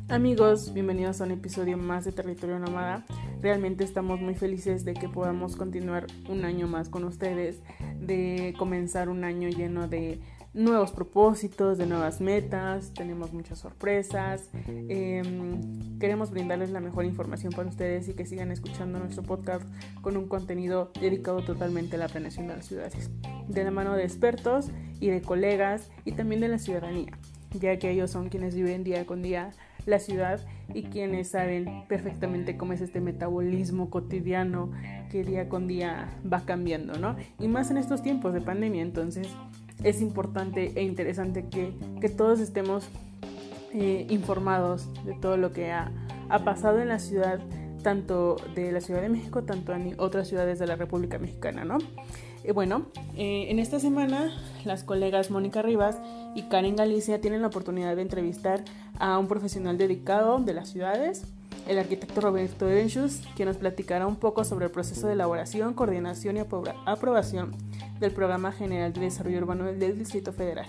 Amigos, bienvenidos a un episodio más de Territorio Nómada. Realmente estamos muy felices de que podamos continuar un año más con ustedes, de comenzar un año lleno de nuevos propósitos, de nuevas metas. Tenemos muchas sorpresas. Queremos brindarles la mejor información para ustedes y que sigan escuchando nuestro podcast con un contenido dedicado totalmente a la planeación de las ciudades, de la mano de expertos y de colegas y también de la ciudadanía, ya que ellos son quienes viven día con día la ciudad y quienes saben perfectamente cómo es este metabolismo cotidiano que día con día va cambiando, ¿no? Y más en estos tiempos de pandemia. Entonces es importante e interesante que todos estemos informados de todo lo que ha pasado en la ciudad, tanto de la Ciudad de México, tanto en otras ciudades de la República Mexicana, ¿no? En esta semana las colegas Mónica Rivas y Karen Galicia tienen la oportunidad de entrevistar a un profesional dedicado de las ciudades, el arquitecto Roberto Evenchus, quien nos platicará un poco sobre el proceso de elaboración, coordinación y aprobación del Programa General de Desarrollo Urbano del Distrito Federal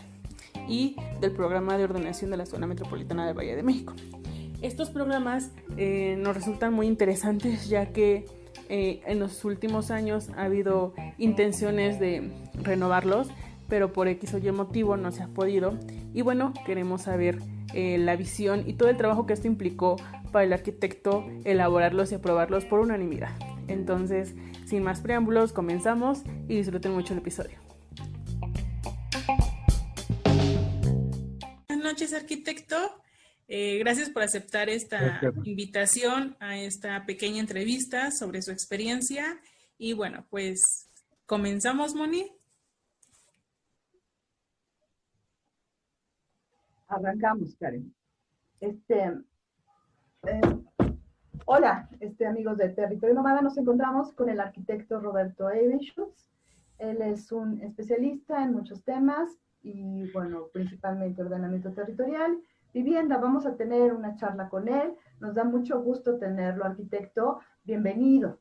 y del Programa de Ordenación de la Zona Metropolitana del Valle de México. Estos programas nos resultan muy interesantes, ya que en los últimos años ha habido intenciones de renovarlos, pero por X o Y motivo no se ha podido. Y bueno, queremos saber la visión y todo el trabajo que esto implicó para el arquitecto elaborarlos y aprobarlos por unanimidad. Entonces, sin más preámbulos, comenzamos y disfruten mucho el episodio. Buenas noches, arquitecto. Gracias por aceptar esta invitación a esta pequeña entrevista sobre su experiencia. Y bueno, pues comenzamos, Moni. Arrancamos, Karen. Hola, amigos de Territorio Nómada. Nos encontramos con el arquitecto Roberto Evenchus. Él es un especialista en muchos temas y, bueno, principalmente ordenamiento territorial, vivienda. Vamos a tener una charla con él. Nos da mucho gusto tenerlo, arquitecto. Bienvenido.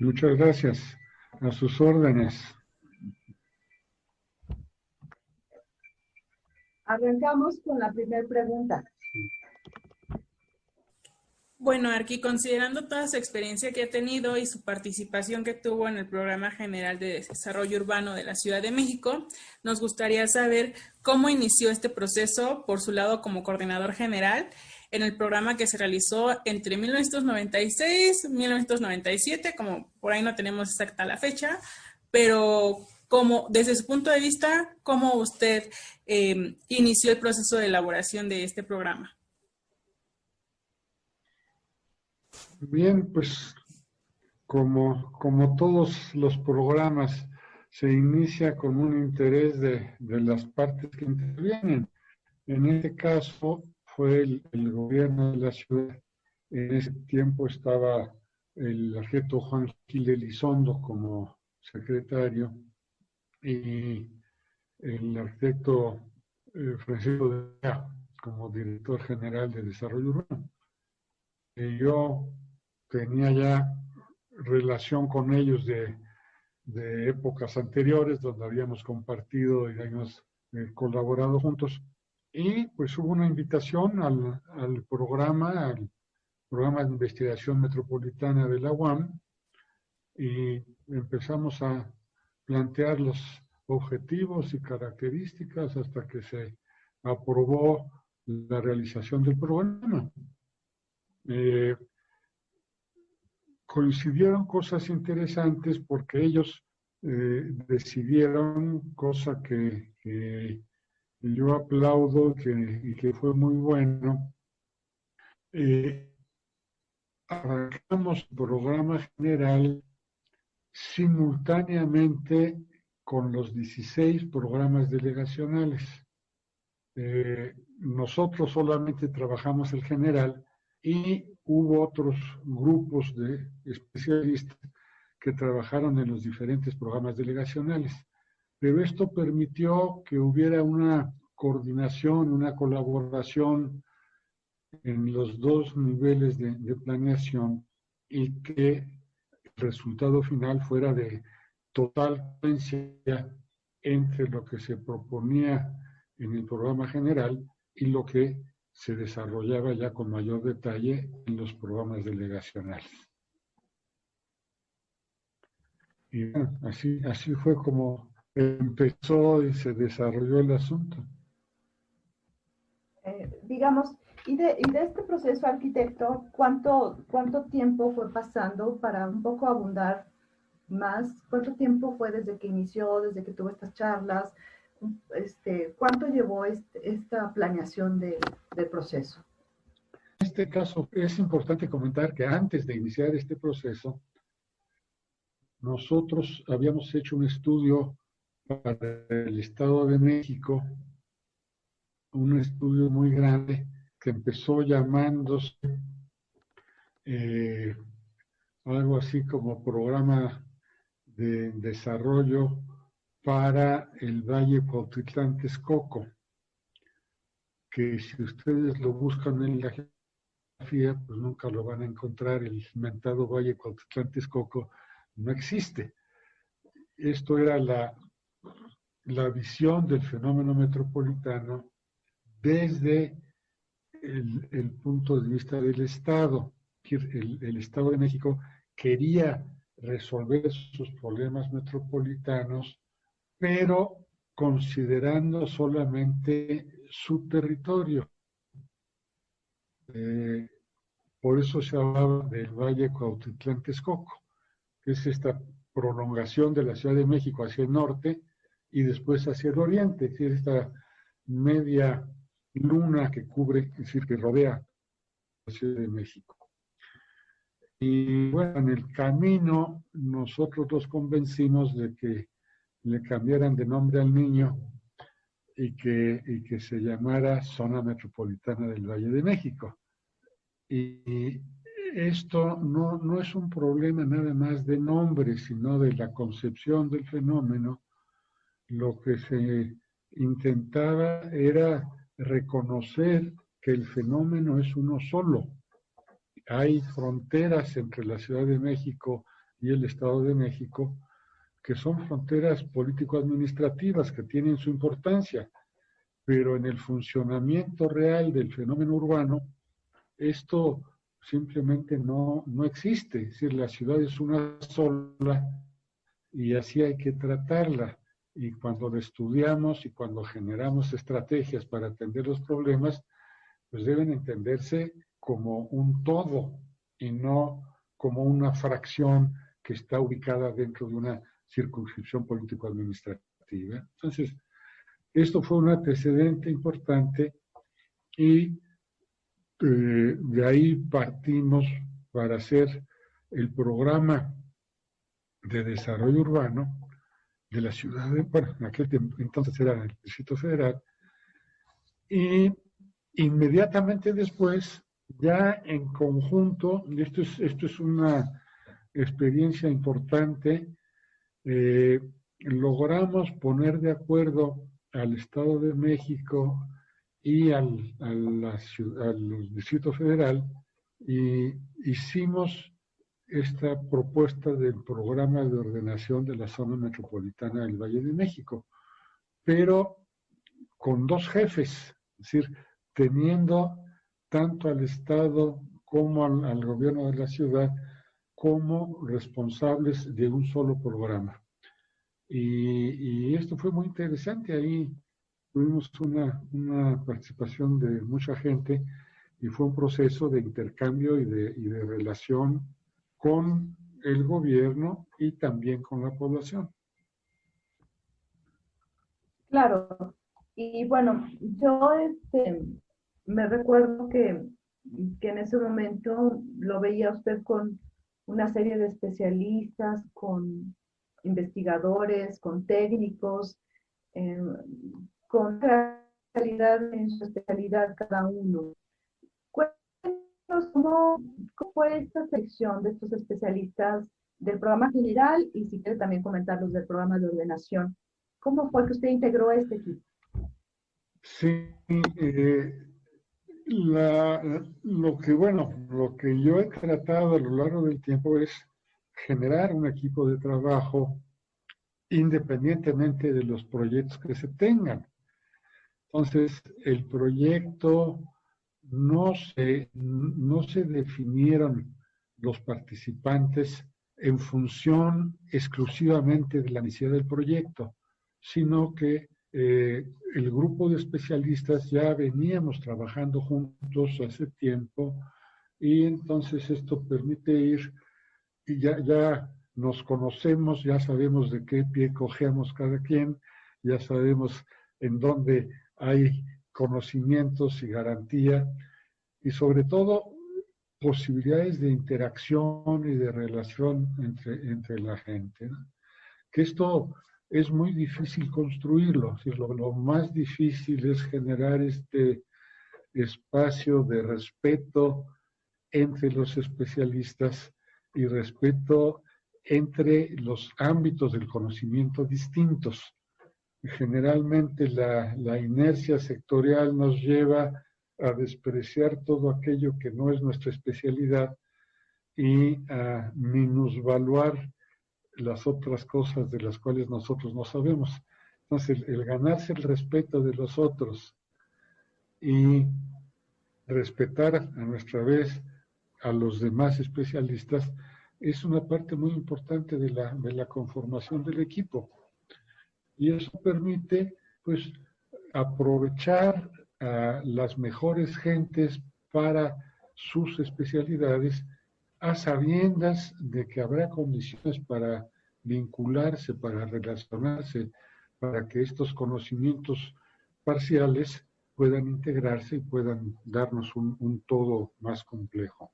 Muchas gracias. A sus órdenes. Arrancamos con la primera pregunta. Bueno, Arqui, considerando toda su experiencia que ha tenido y su participación que tuvo en el Programa General de Desarrollo Urbano de la Ciudad de México, nos gustaría saber cómo inició este proceso por su lado como coordinador general en el programa que se realizó entre 1996 y 1997, como por ahí no tenemos exacta la fecha, pero como desde su punto de vista, ¿cómo usted inició el proceso de elaboración de este programa? Bien, pues como todos los programas, se inicia con un interés de las partes que intervienen. En este caso fue el gobierno de la ciudad. En ese tiempo estaba el arquitecto Juan Gil Elizondo como secretario y el arquitecto Francisco de Ea como director general de Desarrollo Urbano. Yo tenía ya relación con ellos de épocas anteriores, donde habíamos compartido y habíamos colaborado juntos. Y pues hubo una invitación al programa de investigación metropolitana de la UAM, y empezamos a plantear los objetivos y características hasta que se aprobó la realización del programa. Coincidieron cosas interesantes porque ellos decidieron, cosa que yo aplaudo y que fue muy bueno. Arrancamos el programa general simultáneamente con los 16 programas delegacionales. Nosotros solamente trabajamos el general y hubo otros grupos de especialistas que trabajaron en los diferentes programas delegacionales. Pero esto permitió que hubiera una coordinación, una colaboración en los dos niveles de planeación, y que el resultado final fuera de total coherencia entre lo que se proponía en el programa general y lo que se desarrollaba ya con mayor detalle en los programas delegacionales. Y bueno, así fue como empezó y se desarrolló el asunto. Digamos, y de este proceso, arquitecto, ¿cuánto tiempo fue pasando para un poco abundar más? ¿Cuánto tiempo fue desde que inició, desde que tuvo estas charlas? ¿Cuánto llevó esta planeación del proceso? En este caso, es importante comentar que antes de iniciar este proceso, nosotros habíamos hecho un estudio para el Estado de México, un estudio muy grande que empezó llamándose algo así como Programa de Desarrollo para el Valle Cuautitlán-Texcoco, que si ustedes lo buscan en la geografía, pues nunca lo van a encontrar. El mentado Valle Cuautitlán-Texcoco no existe. Esto era la visión del fenómeno metropolitano desde el punto de vista del Estado. El Estado de México quería resolver sus problemas metropolitanos, pero considerando solamente su territorio. Por eso se hablaba del Valle Cuautitlán-Texcoco, que es esta prolongación de la Ciudad de México hacia el norte y después hacia el oriente, es decir, esta media luna que cubre, es decir, que rodea la Ciudad de México. Y bueno, en el camino nosotros los convencimos de que le cambiaran de nombre al niño y que se llamara Zona Metropolitana del Valle de México. Y esto no es un problema nada más de nombre, sino de la concepción del fenómeno. Lo que se intentaba era reconocer que el fenómeno es uno solo. Hay fronteras entre la Ciudad de México y el Estado de México que son fronteras político-administrativas que tienen su importancia, pero en el funcionamiento real del fenómeno urbano, esto simplemente no existe. Es decir, la ciudad es una sola y así hay que tratarla. Y cuando lo estudiamos y cuando generamos estrategias para atender los problemas, pues deben entenderse como un todo y no como una fracción que está ubicada dentro de una circunscripción político-administrativa. Entonces, esto fue un antecedente importante y de ahí partimos para hacer el programa de desarrollo urbano de la ciudad de, bueno, en aquel entonces era el Distrito Federal, y inmediatamente después, ya en conjunto, esto es una experiencia importante, logramos poner de acuerdo al Estado de México y al Distrito Federal y hicimos esta propuesta del programa de ordenación de la zona metropolitana del Valle de México, pero con dos jefes, es decir, teniendo tanto al Estado como al gobierno de la ciudad como responsables de un solo programa. Y esto fue muy interesante. Ahí tuvimos una participación de mucha gente y fue un proceso de intercambio y de relación con el gobierno y también con la población. Claro, y bueno, yo me recuerdo que en ese momento lo veía usted con una serie de especialistas, con investigadores, con técnicos, con calidad en su especialidad cada uno. Cuéntanos cómo fue esta selección de estos especialistas del programa general y si quiere también comentarlos del programa de ordenación. ¿Cómo fue que usted integró este equipo? Sí, lo que yo he tratado a lo largo del tiempo es generar un equipo de trabajo independientemente de los proyectos que se tengan. Entonces, el proyecto no se definieron los participantes en función exclusivamente de la necesidad del proyecto, sino que el grupo de especialistas ya veníamos trabajando juntos hace tiempo y entonces esto permite ir y ya nos conocemos, ya sabemos de qué pie cojeamos cada quien, ya sabemos en dónde hay conocimientos y garantía y sobre todo posibilidades de interacción y de relación entre la gente, ¿no? Que esto es muy difícil construirlo, es decir, lo más difícil es generar este espacio de respeto entre los especialistas y respeto entre los ámbitos del conocimiento distintos. Generalmente la inercia sectorial nos lleva a despreciar todo aquello que no es nuestra especialidad y a minusvaluar las otras cosas de las cuales nosotros no sabemos. Entonces, el ganarse el respeto de los otros y respetar a nuestra vez a los demás especialistas es una parte muy importante de la conformación del equipo. Y eso permite, pues, aprovechar a las mejores gentes para sus especialidades, a sabiendas de que habrá condiciones para vincularse, para relacionarse, para que estos conocimientos parciales puedan integrarse y puedan darnos un todo más complejo.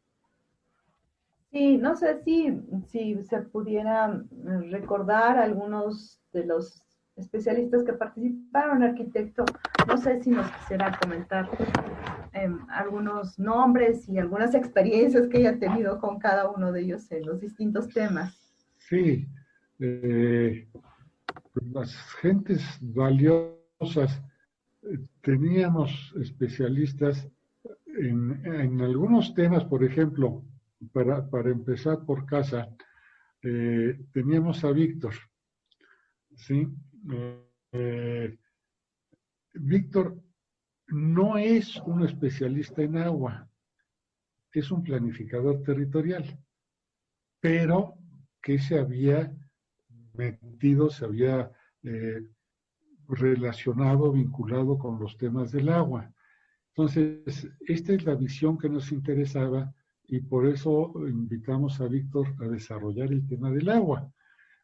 Sí, no sé si se pudiera recordar algunos de los especialistas que participaron, arquitecto. No sé si nos quisiera comentar algunos nombres y algunas experiencias que haya tenido con cada uno de ellos en los distintos temas. Sí, las gentes valiosas, teníamos especialistas en algunos temas, por ejemplo, para empezar por casa, teníamos a Víctor, ¿sí? Víctor no es un especialista en agua, es un planificador territorial, pero que se había metido, se había relacionado, vinculado con los temas del agua. Entonces, esta es la visión que nos interesaba y por eso invitamos a Víctor a desarrollar el tema del agua.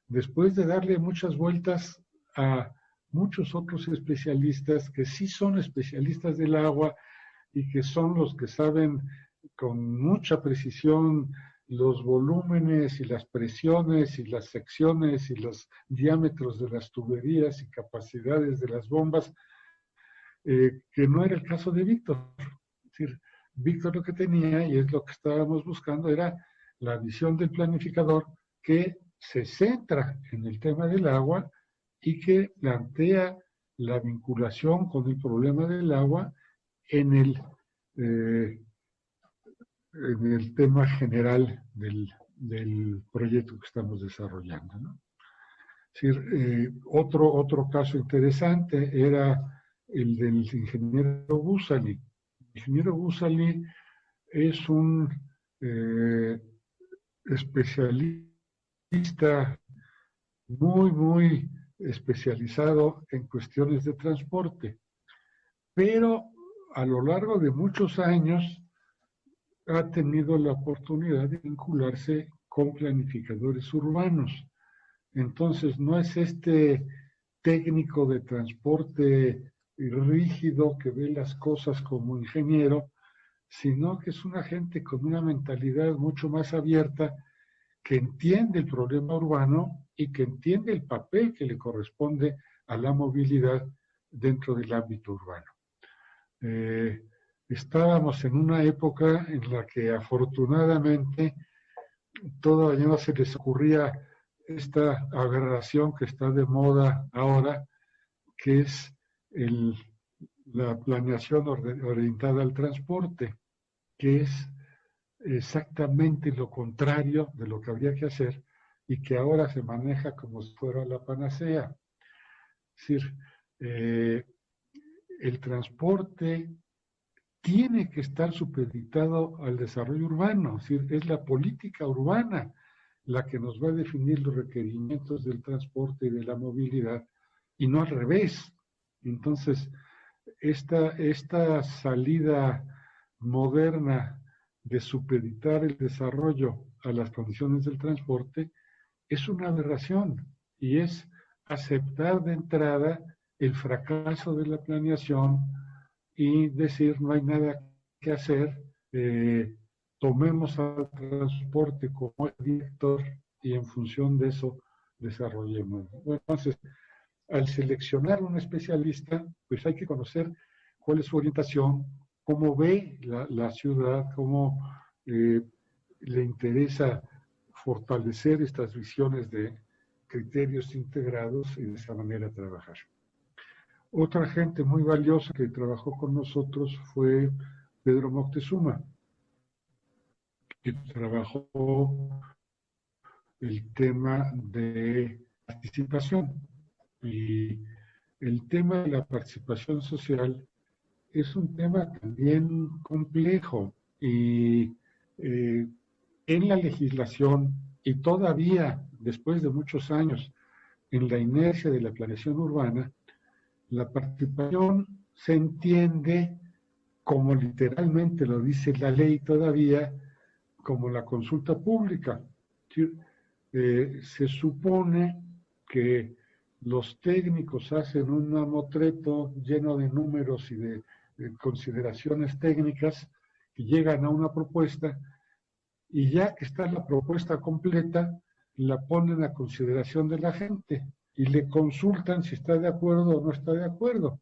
Después de darle muchas vueltas a muchos otros especialistas que sí son especialistas del agua y que son los que saben con mucha precisión los volúmenes y las presiones y las secciones y los diámetros de las tuberías y capacidades de las bombas, que no era el caso de Víctor. Es decir, Víctor lo que tenía, y es lo que estábamos buscando, era la visión del planificador que se centra en el tema del agua y que plantea la vinculación con el problema del agua en el tema general del proyecto que estamos desarrollando, ¿no? Es decir, otro caso interesante era el del ingeniero Busali. El ingeniero Busali es un especialista muy especializado en cuestiones de transporte, pero a lo largo de muchos años ha tenido la oportunidad de vincularse con planificadores urbanos. Entonces, no es este técnico de transporte rígido que ve las cosas como ingeniero, sino que es una gente con una mentalidad mucho más abierta, que entiende el problema urbano y que entiende el papel que le corresponde a la movilidad dentro del ámbito urbano. Estábamos en una época en la que afortunadamente todavía no se les ocurría esta aberración que está de moda ahora, que es la planeación orientada al transporte, que es exactamente lo contrario de lo que habría que hacer, y que ahora se maneja como si fuera la panacea. Es decir, el transporte tiene que estar supeditado al desarrollo urbano, es decir, es la política urbana la que nos va a definir los requerimientos del transporte y de la movilidad, y no al revés. Entonces, esta salida moderna de supeditar el desarrollo a las condiciones del transporte es una aberración y es aceptar de entrada el fracaso de la planeación y decir no hay nada que hacer, tomemos al transporte como director y en función de eso desarrollemos. Bueno, entonces, al seleccionar un especialista, pues hay que conocer cuál es su orientación, cómo ve la ciudad, cómo le interesa fortalecer estas visiones de criterios integrados y de esa manera trabajar. Otra gente muy valiosa que trabajó con nosotros fue Pedro Moctezuma, que trabajó el tema de participación. Y el tema de la participación social es un tema también complejo y en la legislación y todavía después de muchos años en la inercia de la planeación urbana, la participación se entiende como literalmente lo dice la ley todavía, como la consulta pública. Se supone que los técnicos hacen un mamotreto lleno de números y de consideraciones técnicas que llegan a una propuesta y ya que está la propuesta completa, la ponen a consideración de la gente y le consultan si está de acuerdo o no está de acuerdo.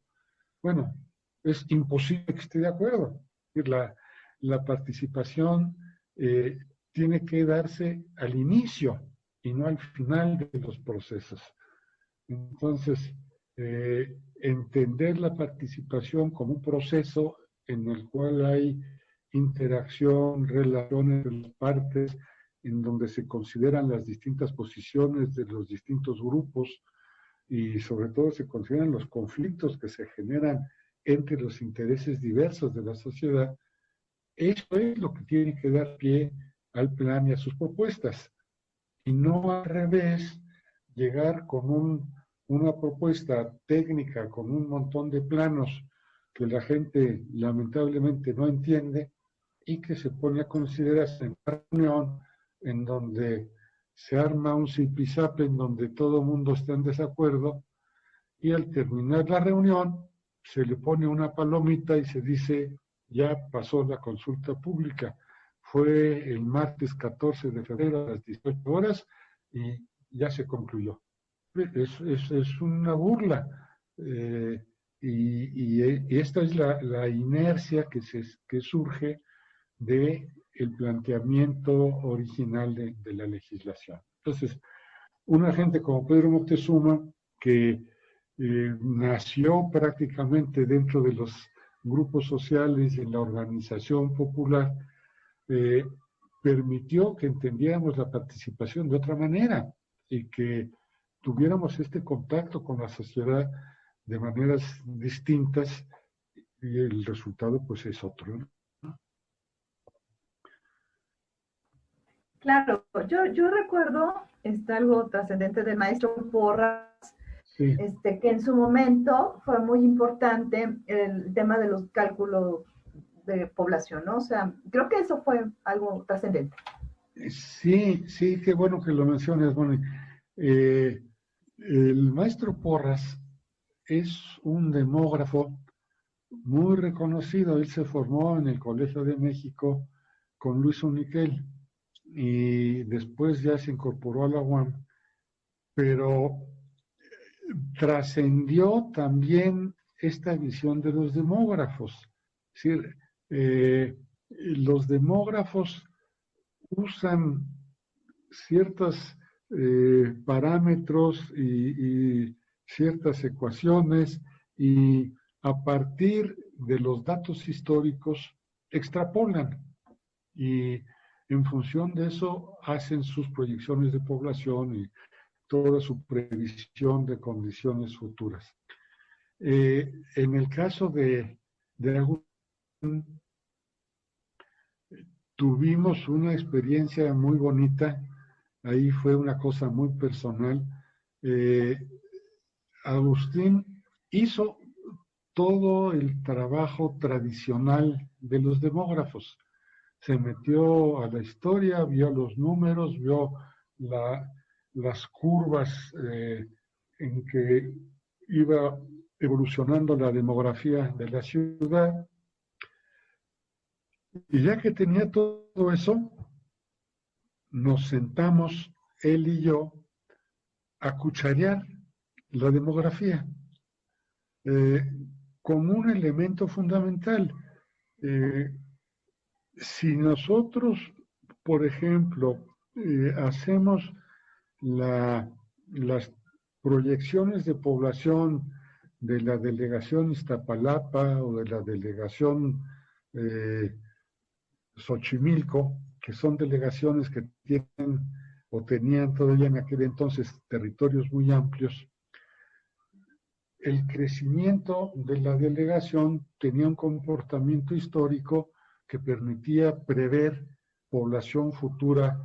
Bueno, es imposible que esté de acuerdo. La participación tiene que darse al inicio y no al final de los procesos. Entonces, entender la participación como un proceso en el cual hay interacción, relaciones de las partes, en donde se consideran las distintas posiciones de los distintos grupos y sobre todo se consideran los conflictos que se generan entre los intereses diversos de la sociedad. Eso es lo que tiene que dar pie al plan y a sus propuestas. Y no al revés, llegar con una propuesta técnica, con un montón de planos que la gente lamentablemente no entiende y que se pone a considerarse en una reunión en donde se arma un zipizape en donde todo el mundo está en desacuerdo y al terminar la reunión se le pone una palomita y se dice ya pasó la consulta pública. Fue el martes 14 de febrero a las 18 horas y ya se concluyó. Es una burla. Y esta es la inercia que surge del planteamiento original de la legislación. Entonces, una gente como Pedro Moctezuma, que nació prácticamente dentro de los grupos sociales y en la organización popular, permitió que entendiéramos la participación de otra manera y que tuviéramos este contacto con la sociedad de maneras distintas y el resultado pues es otro, ¿no? Claro, yo recuerdo algo trascendente del maestro Porras, sí. Que en su momento fue muy importante el tema de los cálculos de población, ¿no? O sea, creo que eso fue algo trascendente. Sí, qué bueno que lo mencionas, Moni. El maestro Porras es un demógrafo muy reconocido. Él se formó en el Colegio de México con Luis Uniquel y después ya se incorporó a la UAM, pero trascendió también esta visión de los demógrafos. Es decir, los demógrafos usan ciertos parámetros y ciertas ecuaciones y a partir de los datos históricos extrapolan y en función de eso hacen sus proyecciones de población y toda su previsión de condiciones futuras. En el caso de Agustín, tuvimos una experiencia muy bonita, ahí fue una cosa muy personal. Agustín hizo todo el trabajo tradicional de los demógrafos. Se metió a la historia, vio los números, vio las curvas en que iba evolucionando la demografía de la ciudad. Y ya que tenía todo eso, nos sentamos, él y yo, a cucharear la demografía como un elemento fundamental. Si nosotros, por ejemplo, hacemos las proyecciones de población de la delegación Iztapalapa o de la delegación Xochimilco, que son delegaciones que tienen o tenían todavía en aquel entonces territorios muy amplios, el crecimiento de la delegación tenía un comportamiento histórico que permitía prever población futura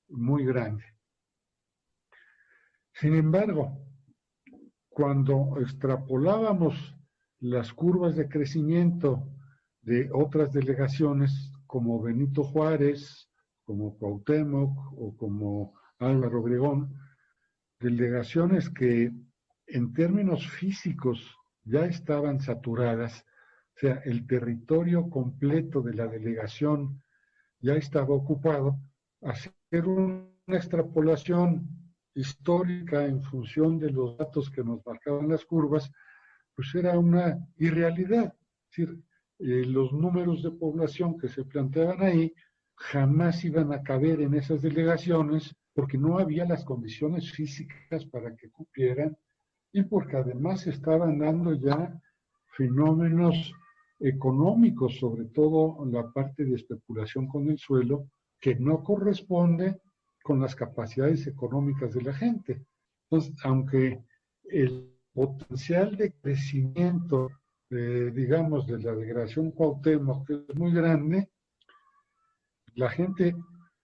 muy grande. Sin embargo, cuando extrapolábamos las curvas de crecimiento de otras delegaciones como Benito Juárez, como Cuauhtémoc o como Álvaro Obregón, delegaciones que en términos físicos ya estaban saturadas, o sea, el territorio completo de la delegación ya estaba ocupado, hacer una extrapolación histórica en función de los datos que nos marcaban las curvas, pues era una irrealidad. Es decir, los números de población que se planteaban ahí jamás iban a caber en esas delegaciones porque no había las condiciones físicas para que cupieran y porque además estaban dando ya fenómenos económicos, sobre todo la parte de especulación con el suelo, que no corresponde con las capacidades económicas de la gente. Entonces, aunque el potencial de crecimiento, digamos, de la delegación Cuauhtémoc es muy grande, la gente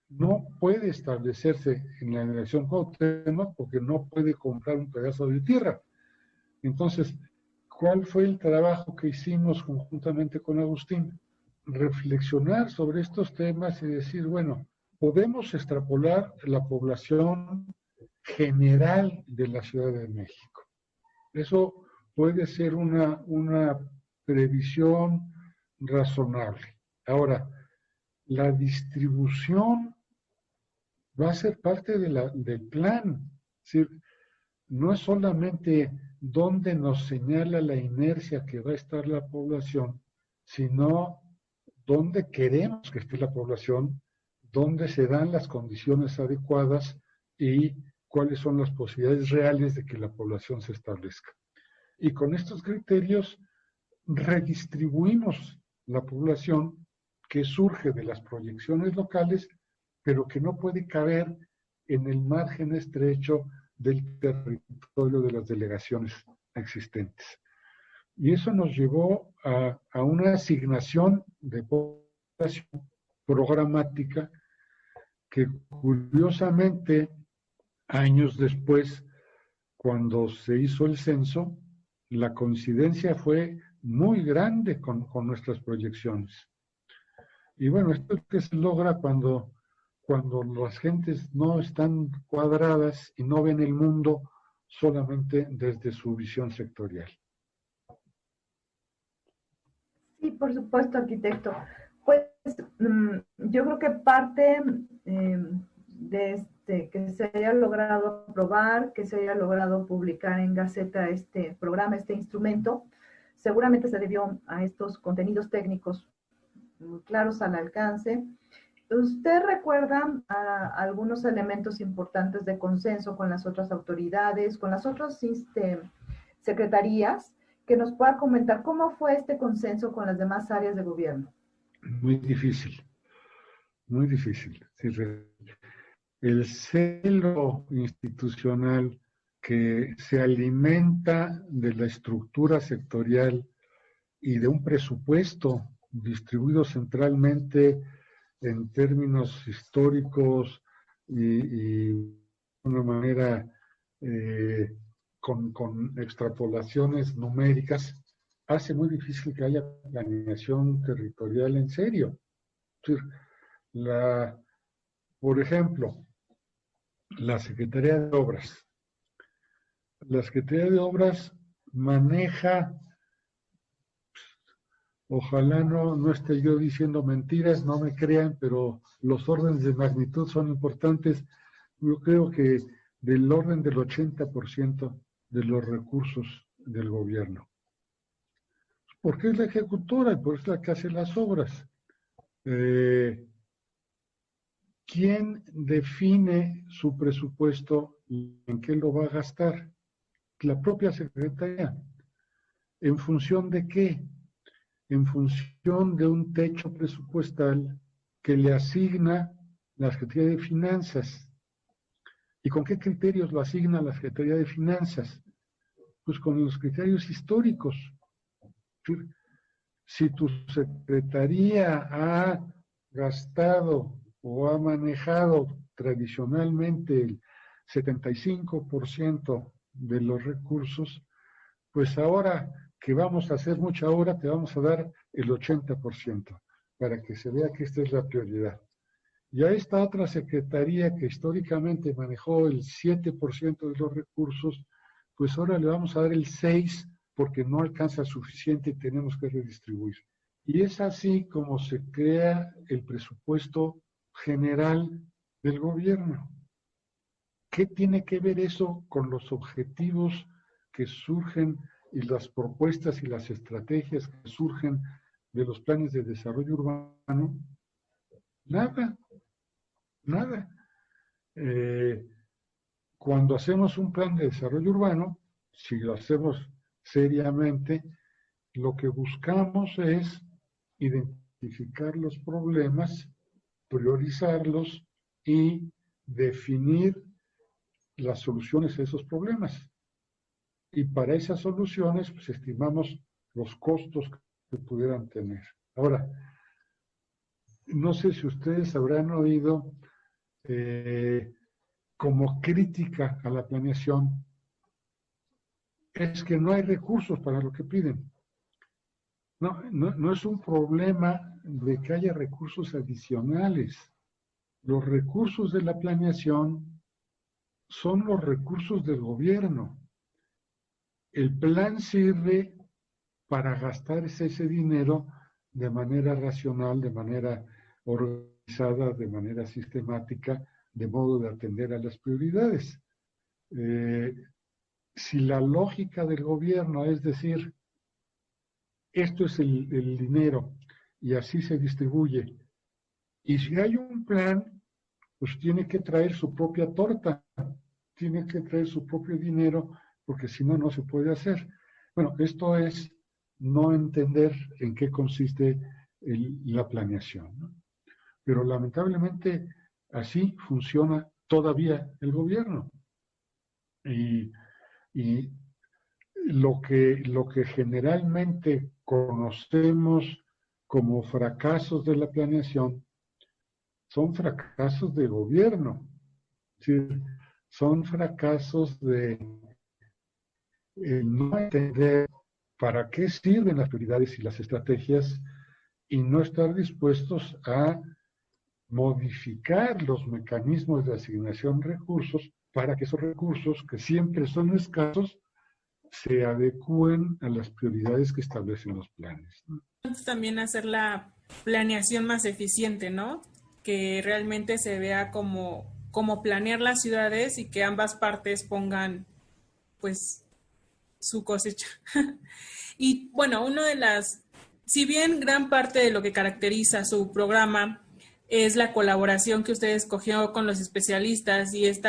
no puede establecerse en la delegación Cuauhtémoc porque no puede comprar un pedazo de tierra. Entonces, ¿cuál fue el trabajo que hicimos conjuntamente con Agustín? Reflexionar sobre estos temas y decir, bueno, podemos extrapolar la población general de la Ciudad de México. Eso puede ser una previsión razonable. Ahora, la distribución va a ser parte del plan. Es decir, no es solamente dónde nos señala la inercia que va a estar la población, sino dónde queremos que esté la población, dónde se dan las condiciones adecuadas y cuáles son las posibilidades reales de que la población se establezca. Y con estos criterios redistribuimos la población que surge de las proyecciones locales, pero que no puede caber en el margen estrecho del territorio de las delegaciones existentes. Y eso nos llevó a una asignación de población programática que curiosamente, años después, cuando se hizo el censo, la coincidencia fue muy grande con nuestras proyecciones. Y bueno, esto es que se logra cuando las gentes no están cuadradas y no ven el mundo solamente desde su visión sectorial. Sí, por supuesto, arquitecto. Pues yo creo que parte de que se haya logrado aprobar, que se haya logrado publicar en Gaceta este programa, este instrumento, seguramente se debió a estos contenidos técnicos muy claros al alcance. ¿Usted recuerda algunos elementos importantes de consenso con las otras autoridades, con las otras secretarías, que nos pueda comentar cómo fue este consenso con las demás áreas de gobierno? Muy difícil. muy difícil. Es decir, el celo institucional que se alimenta de la estructura sectorial y de un presupuesto distribuido centralmente en términos históricos y de una manera con extrapolaciones numéricas, hace muy difícil que haya planeación territorial en serio. Es decir, por ejemplo, la Secretaría de Obras. La Secretaría de Obras maneja, ojalá no esté yo diciendo mentiras, no me crean, pero los órdenes de magnitud son importantes. Yo creo que del orden del 80% de los recursos del gobierno. Porque es la ejecutora y por eso es la que hace las obras. ¿Quién define su presupuesto y en qué lo va a gastar? La propia Secretaría. ¿En función de qué? En función de un techo presupuestal que le asigna la Secretaría de Finanzas. ¿Y con qué criterios lo asigna la Secretaría de Finanzas? Pues con los criterios históricos. Si tu secretaría ha gastado o ha manejado tradicionalmente el 75% de los recursos, pues ahora que vamos a hacer mucha obra, te vamos a dar el 80%, para que se vea que esta es la prioridad. Y a esta otra secretaría que históricamente manejó el 7% de los recursos, pues ahora le vamos a dar el 6% porque no alcanza suficiente y tenemos que redistribuir. Y es así como se crea el presupuesto general del gobierno. ¿Qué tiene que ver eso con los objetivos que surgen y las propuestas y las estrategias que surgen de los planes de desarrollo urbano? Nada, nada. Cuando hacemos un plan de desarrollo urbano, si lo hacemos seriamente, lo que buscamos es identificar los problemas, priorizarlos y definir las soluciones a esos problemas. Y para esas soluciones, pues estimamos los costos que pudieran tener. Ahora, no sé si ustedes habrán oído como crítica a la planeación, es que no hay recursos para lo que piden. No es un problema de que haya recursos adicionales. Los recursos de la planeación son los recursos del gobierno. El plan sirve para gastar ese dinero de manera racional, de manera organizada, de manera sistemática, de modo de atender a las prioridades. Si la lógica del gobierno es decir, esto es el dinero y así se distribuye, y si hay un plan, pues tiene que traer su propia torta, tiene que traer su propio dinero, porque si no, no se puede hacer. Bueno, esto es no entender en qué consiste la planeación, ¿no? Pero lamentablemente así funciona todavía el gobierno. Y lo que generalmente conocemos como fracasos de la planeación son fracasos de gobierno. Es decir, son fracasos de no entender para qué sirven las prioridades y las estrategias y no estar dispuestos a modificar los mecanismos de asignación de recursos para que esos recursos, que siempre son escasos, se adecúen a las prioridades que establecen los planes, ¿no? También hacer la planeación más eficiente, ¿no? Que realmente se vea como planear las ciudades y que ambas partes pongan, pues, su cosecha. Y bueno, si bien gran parte de lo que caracteriza su programa es la colaboración que usted escogió con los especialistas y este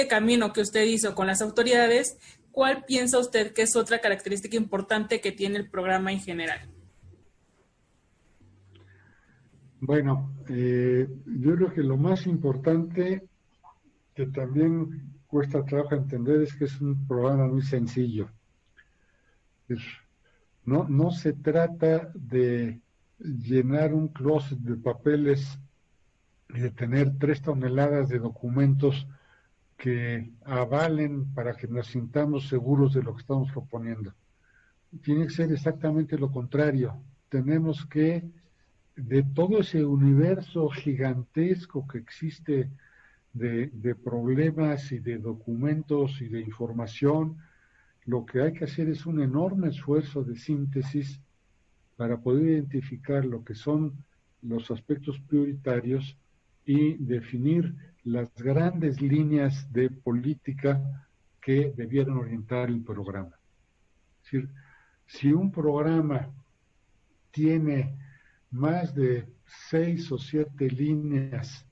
camino que usted hizo con las autoridades, ¿cuál piensa usted que es otra característica importante que tiene el programa en general? Bueno, yo creo que lo más importante que también cuesta trabajo entender es que es un programa muy sencillo. Es, no se trata de llenar un closet de papeles y de tener 3 toneladas de documentos que avalen para que nos sintamos seguros de lo que estamos proponiendo. Tiene que ser exactamente lo contrario. Tenemos que, de todo ese universo gigantesco que existe de problemas y de documentos y de información, lo que hay que hacer es un enorme esfuerzo de síntesis para poder identificar lo que son los aspectos prioritarios y definir las grandes líneas de política que debieran orientar el programa. Es decir, si un programa tiene más de 6 o 7 líneas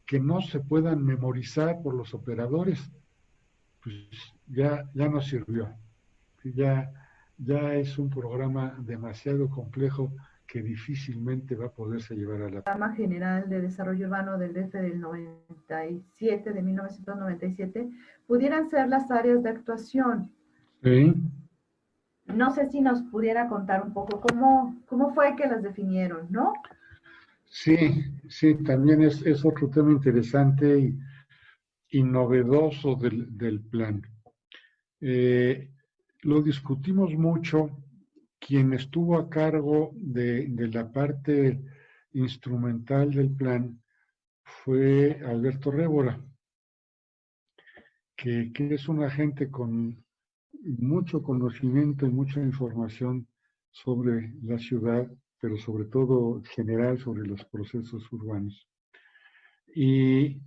que no se puedan memorizar por los operadores, pues ya no sirvió. Ya es un programa demasiado complejo que difícilmente va a poderse llevar a la... Programa General de Desarrollo Urbano del DF del 97, de 1997, pudieran ser las áreas de actuación. ¿Sí? No sé si nos pudiera contar un poco cómo fue que las definieron, ¿no? Sí, también es otro tema interesante y novedoso del plan. Lo discutimos mucho. Quien estuvo a cargo de la parte instrumental del plan fue Alberto Révora, que es una gente con mucho conocimiento y mucha información sobre la ciudad, pero sobre todo general sobre los procesos urbanos. Y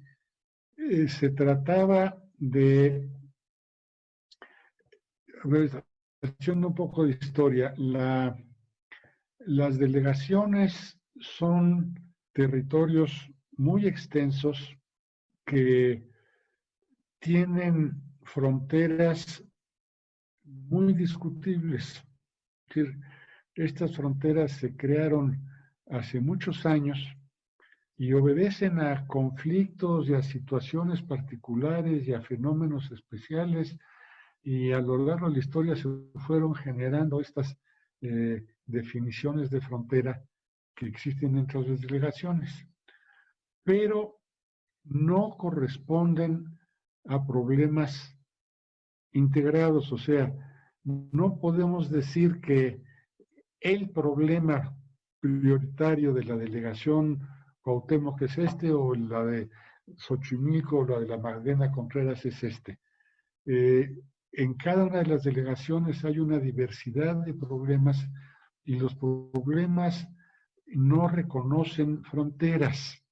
se trataba de, a ver, haciendo un poco de historia, las delegaciones son territorios muy extensos que tienen fronteras muy discutibles. Es decir, estas fronteras se crearon hace muchos años y obedecen a conflictos y a situaciones particulares y a fenómenos especiales, y a lo largo de la historia se fueron generando estas definiciones de frontera que existen dentro de las delegaciones, pero no corresponden a problemas integrados. O sea, no podemos decir que el problema prioritario de la delegación Cuauhtémoc es este, o la de Xochimilco, o la de la Magdalena Contreras es este. En cada una de las delegaciones hay una diversidad de problemas y los problemas no reconocen fronteras.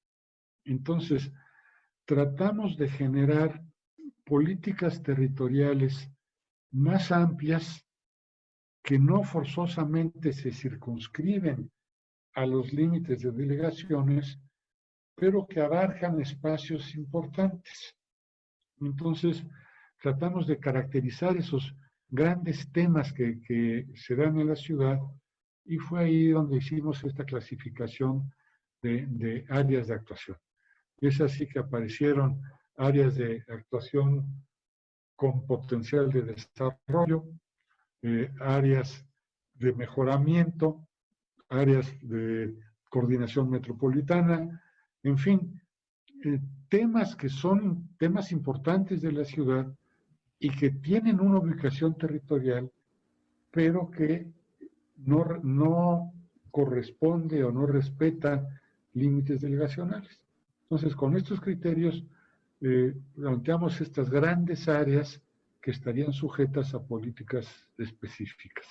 Entonces, tratamos de generar políticas territoriales más amplias que no forzosamente se circunscriben a los límites de delegaciones, pero que abarcan espacios importantes. Entonces, tratamos de caracterizar esos grandes temas que se dan en la ciudad, y fue ahí donde hicimos esta clasificación de áreas de actuación. Es así que aparecieron áreas de actuación con potencial de desarrollo, áreas de mejoramiento, áreas de coordinación metropolitana, en fin, temas que son temas importantes de la ciudad y que tienen una ubicación territorial, pero que no corresponde o no respeta límites delegacionales. Entonces, con estos criterios, planteamos estas grandes áreas que estarían sujetas a políticas específicas.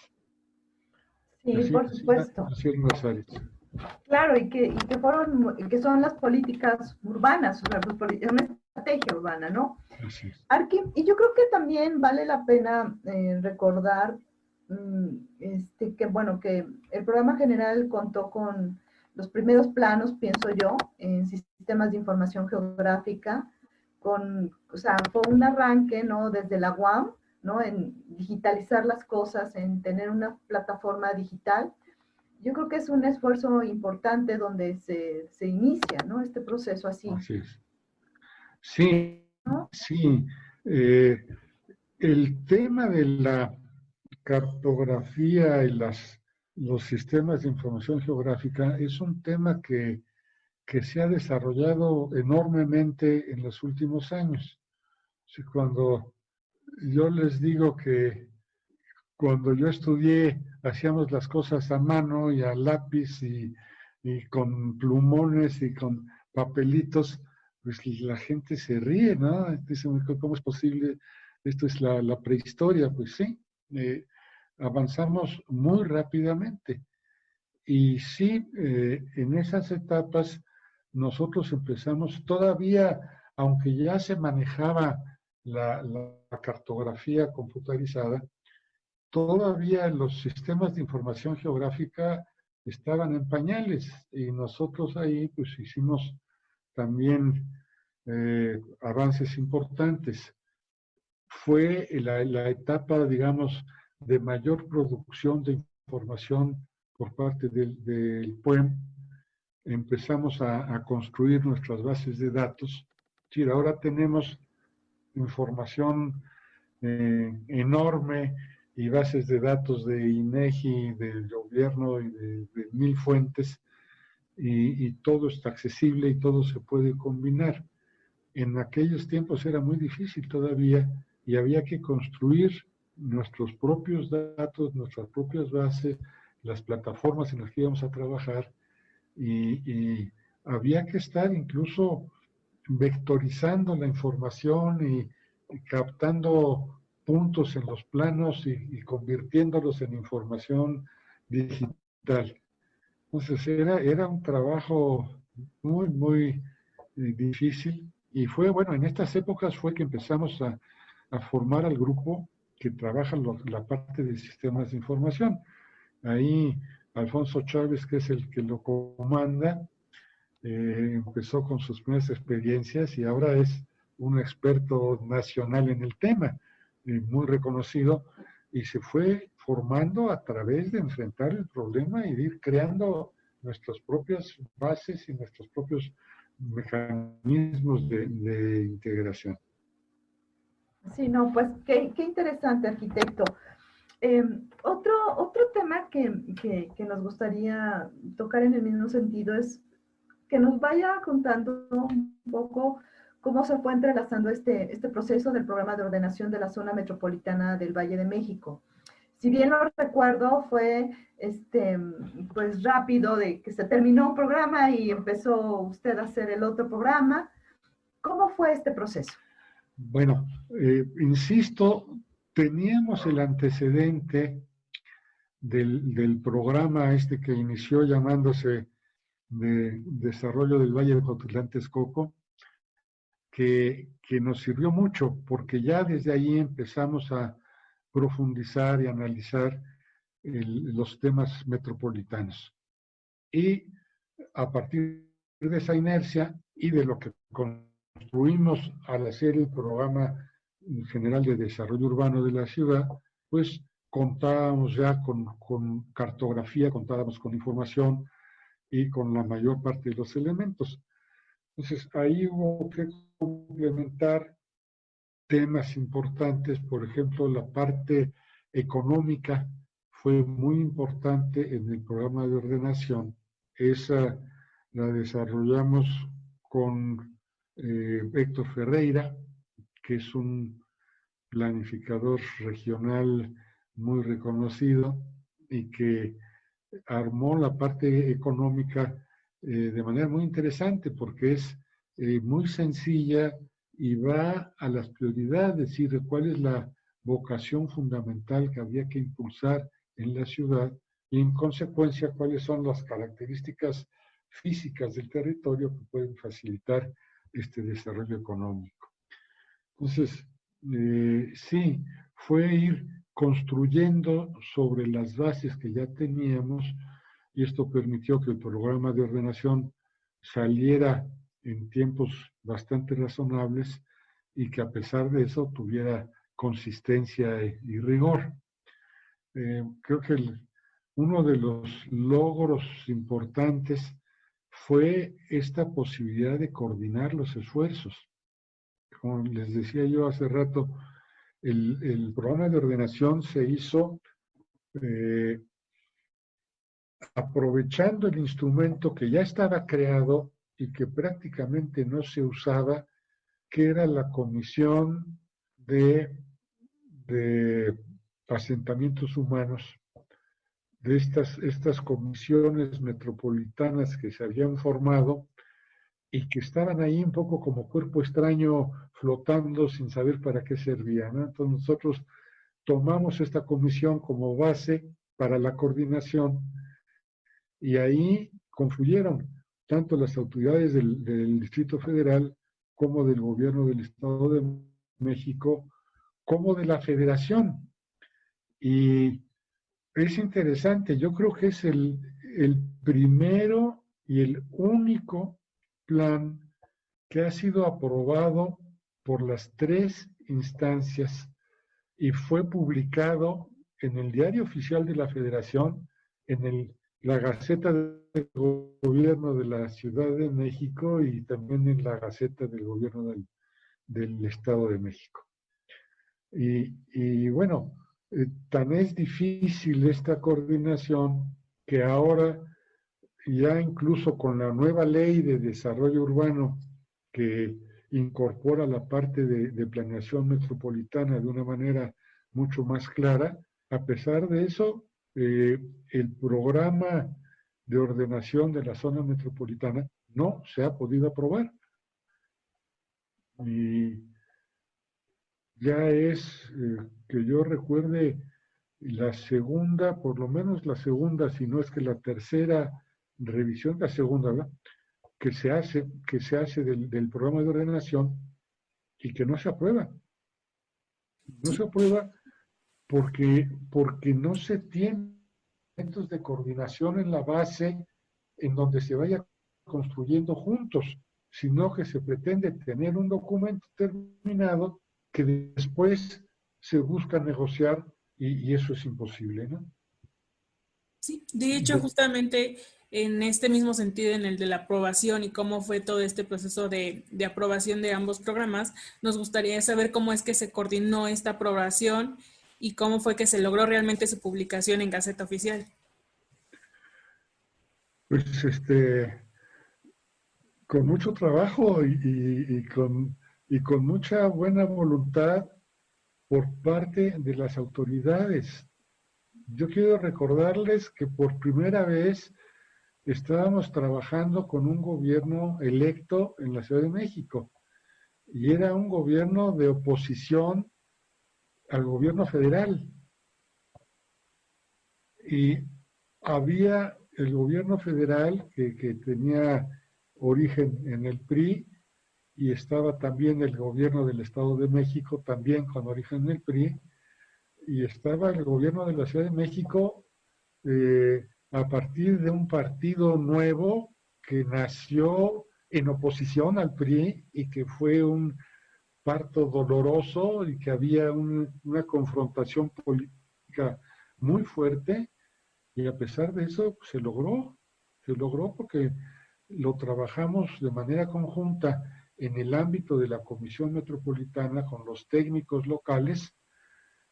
Sí, Así, por supuesto. así en las áreas. Claro, que son las políticas urbanas, o sea, una estrategia urbana, ¿no? Así es. Arqui, y yo creo que también vale la pena recordar que, bueno, que el programa general contó con los primeros planos, pienso yo, en sistemas de información geográfica, o sea, fue un arranque, ¿no? Desde la UAM, ¿no? En digitalizar las cosas, en tener una plataforma digital, yo creo que es un esfuerzo importante donde se inicia, ¿no? Este proceso así, Así es. Sí, ¿no? sí. Eh, el tema de la cartografía y los sistemas de información geográfica es un tema que se ha desarrollado enormemente en los últimos años. Sí, cuando yo les digo que cuando yo estudié hacíamos las cosas a mano y a lápiz y con plumones y con papelitos, pues la gente se ríe, ¿no? Dice, ¿cómo es posible? Esto es la prehistoria. Pues sí, eh, avanzamos muy rápidamente. Y sí, en esas etapas nosotros empezamos todavía, aunque ya se manejaba la cartografía computarizada, todavía los sistemas de información geográfica estaban en pañales y nosotros ahí pues hicimos también avances importantes. Fue la etapa, digamos, de mayor producción de información por parte del PUEM. Empezamos a construir nuestras bases de datos. Sí, ahora tenemos información enorme y bases de datos de INEGI, del gobierno y de mil fuentes, y todo está accesible y todo se puede combinar. En aquellos tiempos era muy difícil todavía y había que construir nuestros propios datos, nuestras propias bases, las plataformas en las que íbamos a trabajar y había que estar incluso vectorizando la información y captando puntos en los planos y convirtiéndolos en información digital. Entonces era un trabajo muy difícil y fue, bueno, en estas épocas fue que empezamos a formar al grupo que trabaja la parte de sistemas de información. Ahí Alfonso Chávez, que es el que lo comanda, empezó con sus primeras experiencias y ahora es un experto nacional en el tema, muy reconocido, y se fue formando a través de enfrentar el problema y de ir creando nuestras propias bases y nuestros propios mecanismos de integración. Sí, no, pues qué interesante, arquitecto. Otro tema que nos gustaría tocar en el mismo sentido es que nos vaya contando un poco cómo se fue entrelazando este proceso del programa de ordenación de la zona metropolitana del Valle de México. Si bien lo recuerdo, fue pues rápido de que se terminó un programa y empezó usted a hacer el otro programa. ¿Cómo fue este proceso? Bueno, insisto, teníamos el antecedente del programa este que inició llamándose de Desarrollo del Valle de Cuautitlán-Texcoco, que nos sirvió mucho, porque ya desde ahí empezamos a profundizar y analizar los temas metropolitanos. Y a partir de esa inercia y de lo que construimos al hacer el programa general de desarrollo urbano de la ciudad, pues contábamos ya con cartografía, contábamos con información y con la mayor parte de los elementos. Entonces ahí hubo que complementar temas importantes, por ejemplo, la parte económica fue muy importante en el programa de ordenación. Esa la desarrollamos con Héctor Ferreira, que es un planificador regional muy reconocido y que armó la parte económica de manera muy interesante porque es muy sencilla y va a las prioridades, es decir, cuál es la vocación fundamental que había que impulsar en la ciudad y en consecuencia cuáles son las características físicas del territorio que pueden facilitar este desarrollo económico. Entonces, sí, fue ir construyendo sobre las bases que ya teníamos y esto permitió que el programa de ordenación saliera en tiempos bastante razonables y que a pesar de eso tuviera consistencia y rigor. Creo que uno de los logros importantes fue esta posibilidad de coordinar los esfuerzos. Como les decía yo hace rato, el programa de ordenación se hizo aprovechando el instrumento que ya estaba creado y que prácticamente no se usaba, que era la Comisión de Asentamientos Humanos, de estas comisiones metropolitanas que se habían formado y que estaban ahí un poco como cuerpo extraño flotando sin saber para qué servían, ¿no? Entonces nosotros tomamos esta comisión como base para la coordinación y ahí confluyeron tanto las autoridades del Distrito Federal como del gobierno del Estado de México, como de la Federación. Y es interesante, yo creo que es el primero y el único plan que ha sido aprobado por las tres instancias y fue publicado en el Diario Oficial de la Federación, en la Gaceta del Gobierno de la Ciudad de México y también en la Gaceta del Gobierno del Estado de México. Y bueno, tan es difícil esta coordinación que ahora ya incluso con la nueva ley de desarrollo urbano que incorpora la parte de planeación metropolitana de una manera mucho más clara, a pesar de eso, el programa de ordenación de la zona metropolitana no se ha podido aprobar. Y ya es, que yo recuerde, la segunda, por lo menos la segunda, si no es que la tercera revisión, la segunda, ¿verdad?, que se hace del programa de ordenación y que no se aprueba. No se aprueba porque no se tienen elementos de coordinación en la base en donde se vaya construyendo juntos, sino que se pretende tener un documento terminado que después se busca negociar y eso es imposible, ¿no? Sí, de hecho, justamente en este mismo sentido, en el de la aprobación y cómo fue todo este proceso de aprobación de ambos programas, nos gustaría saber cómo es que se coordinó esta aprobación y cómo fue que se logró realmente su publicación en Gaceta Oficial. Pues con mucho trabajo y con mucha buena voluntad por parte de las autoridades. Yo quiero recordarles que por primera vez estábamos trabajando con un gobierno electo en la Ciudad de México y era un gobierno de oposición al gobierno federal. Y había el gobierno federal que tenía origen en el PRI y estaba también el gobierno del Estado de México también con origen en el PRI y estaba el gobierno de la Ciudad de México a partir de un partido nuevo que nació en oposición al PRI y que fue un parto doloroso y que había una confrontación política muy fuerte y a pesar de eso se logró porque lo trabajamos de manera conjunta en el ámbito de la Comisión Metropolitana con los técnicos locales,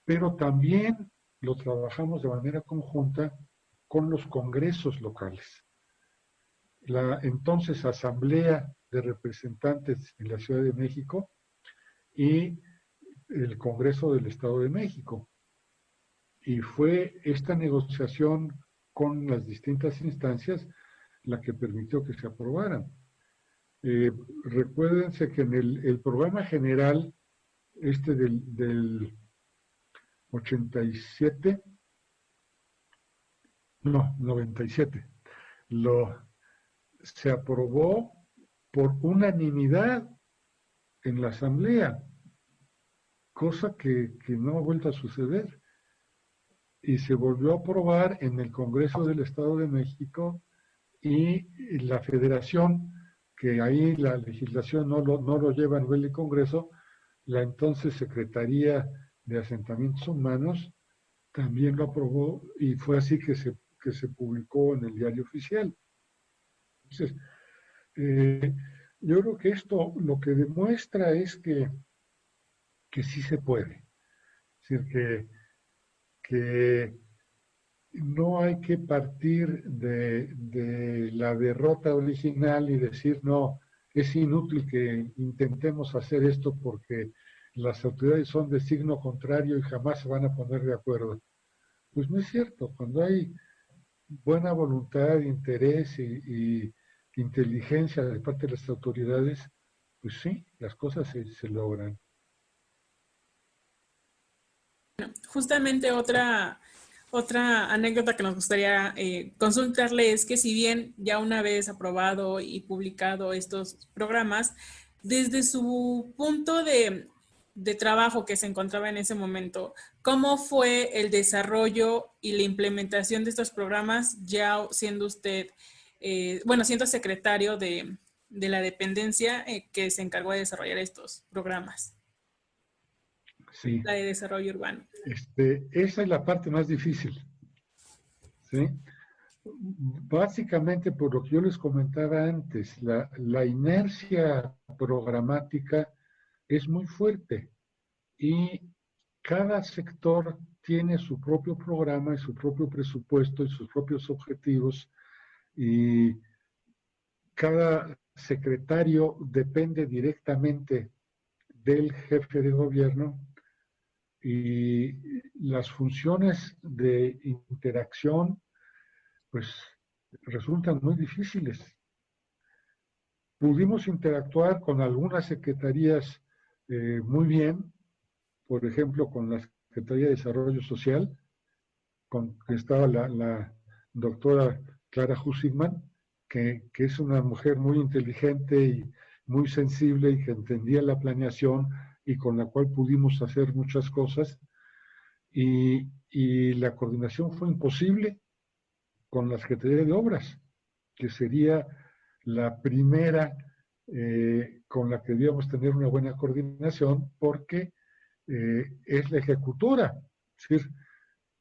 pero también lo trabajamos de manera conjunta con los congresos locales. La entonces Asamblea de Representantes en la Ciudad de México y el Congreso del Estado de México. Y fue esta negociación con las distintas instancias la que permitió que se aprobaran. Recuérdense que en el programa general, del 87, no, 97, se aprobó por unanimidad en la Asamblea, cosa que no ha vuelto a suceder. Y se volvió a aprobar en el Congreso del Estado de México y la Federación, que ahí la legislación no lo lleva a nivel de Congreso, la entonces Secretaría de Asentamientos Humanos también lo aprobó y fue así que que se publicó en el Diario Oficial. Entonces, yo creo que esto lo que demuestra es que sí se puede. Es decir, que no hay que partir de la derrota original y decir, no, es inútil que intentemos hacer esto porque las autoridades son de signo contrario y jamás se van a poner de acuerdo. Pues no es cierto. Cuando hay buena voluntad, interés y inteligencia de parte de las autoridades, pues sí, las cosas se logran. Justamente otra anécdota que nos gustaría consultarle es que si bien ya una vez aprobado y publicado estos programas, desde su punto de trabajo que se encontraba en ese momento, ¿cómo fue el desarrollo y la implementación de estos programas ya siendo usted, siendo secretario de la dependencia que se encargó de desarrollar estos programas? Sí. La de desarrollo urbano. Esa es la parte más difícil, ¿sí? Básicamente, por lo que yo les comentaba antes, la inercia programática es muy fuerte y cada sector tiene su propio programa y su propio presupuesto y sus propios objetivos y cada secretario depende directamente del jefe de gobierno y las funciones de interacción pues resultan muy difíciles. Pudimos interactuar con algunas secretarías muy bien, por ejemplo, con la Secretaría de Desarrollo Social, con que estaba la doctora Clara Hussingman, que es una mujer muy inteligente y muy sensible y que entendía la planeación y con la cual pudimos hacer muchas cosas. Y la coordinación fue imposible con la Secretaría de Obras, que sería la primera con la que debíamos tener una buena coordinación, porque es la ejecutora, es decir,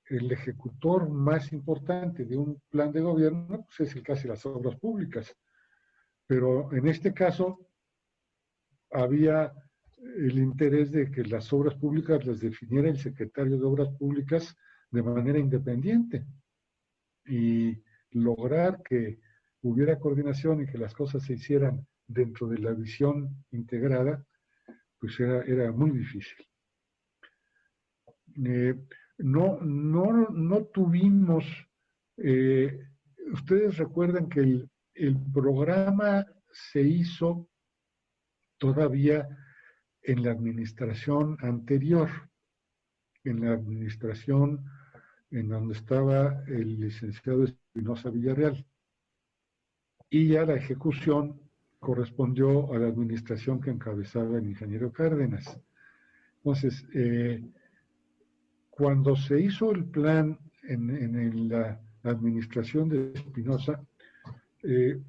el ejecutor más importante de un plan de gobierno pues es el casi las obras públicas. Pero en este caso había el interés de que las obras públicas las definiera el secretario de Obras Públicas de manera independiente y lograr que hubiera coordinación y que las cosas se hicieran dentro de la visión integrada, pues era muy difícil. No tuvimos, ustedes recuerdan que el programa se hizo todavía en la administración anterior, en la administración en donde estaba el licenciado Espinosa Villarreal. Y ya la ejecución correspondió a la administración que encabezaba el ingeniero Cárdenas. Entonces, cuando se hizo el plan en la administración de Espinosa,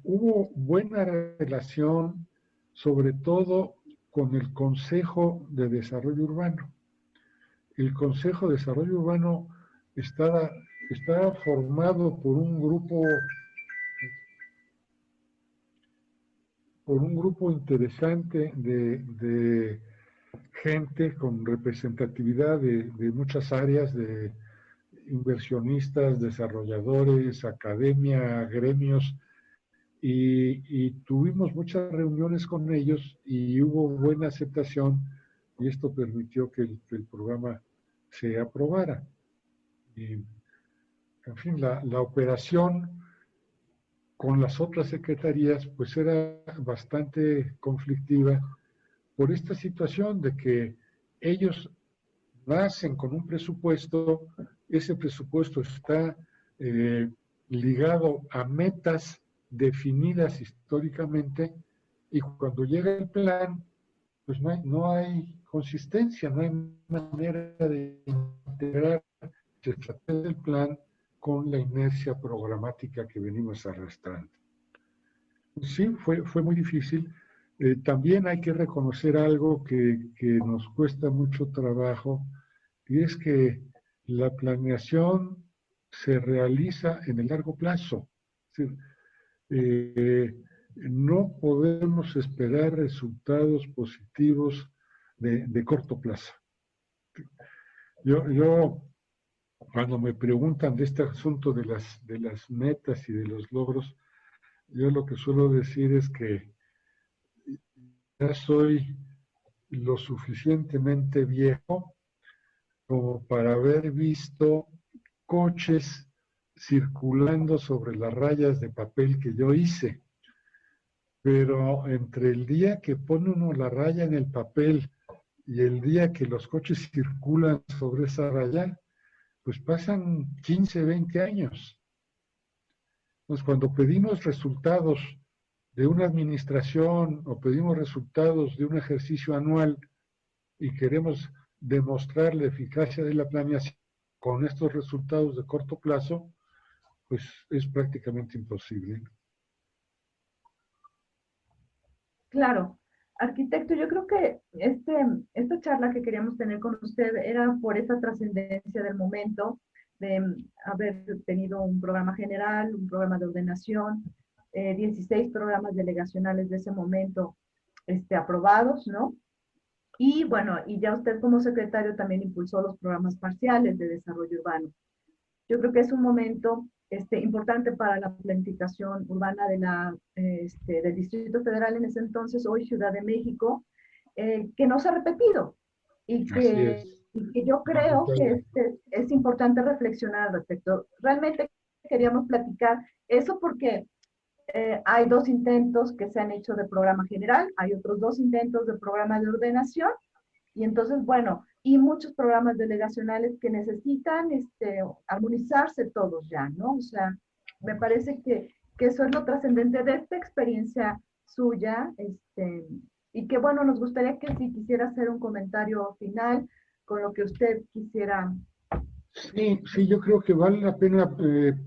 hubo buena relación, sobre todo con el Consejo de Desarrollo Urbano. El Consejo de Desarrollo Urbano estaba formado por un grupo interesante de gente con representatividad de muchas áreas, de inversionistas, desarrolladores, academia, gremios, y tuvimos muchas reuniones con ellos y hubo buena aceptación y esto permitió que el programa se aprobara. Y, en fin, la operación con las otras secretarías pues era bastante conflictiva por esta situación de que ellos nacen con un presupuesto, ese presupuesto está ligado a metas definidas históricamente y cuando llega el plan, pues no hay consistencia, no hay manera de integrar la estrategia del plan con la inercia programática que venimos arrastrando. Sí, fue muy difícil. También hay que reconocer algo que nos cuesta mucho trabajo, y es que la planeación se realiza en el largo plazo. Es decir, no podemos esperar resultados positivos de corto plazo. Yo, cuando me preguntan de este asunto de las metas y de los logros, yo lo que suelo decir es que ya soy lo suficientemente viejo como para haber visto coches circulando sobre las rayas de papel que yo hice. Pero entre el día que pone uno la raya en el papel y el día que los coches circulan sobre esa raya, pues pasan 15, 20 años. Entonces, cuando pedimos resultados de una administración o pedimos resultados de un ejercicio anual y queremos demostrar la eficacia de la planeación con estos resultados de corto plazo, pues es prácticamente imposible. Claro, arquitecto, yo creo que esta charla que queríamos tener con usted era por esa trascendencia del momento, de haber tenido un programa general, un programa de ordenación, 16 programas delegacionales de ese momento aprobados, ¿no? Y bueno, y ya usted como secretario también impulsó los programas parciales de desarrollo urbano. Yo creo que es un momento importante para la planificación urbana del Distrito Federal en ese entonces, hoy Ciudad de México, que no se ha repetido y que yo creo que es importante reflexionar al respecto. Realmente queríamos platicar eso porque hay 2 intentos que se han hecho de programa general, hay otros 2 intentos de programa de ordenación, y entonces, bueno, y muchos programas delegacionales que necesitan armonizarse todos ya, ¿no? O sea, me parece que eso es lo trascendente de esta experiencia suya, y que bueno, nos gustaría que si quisiera hacer un comentario final con lo que usted quisiera. Sí, yo creo que vale la pena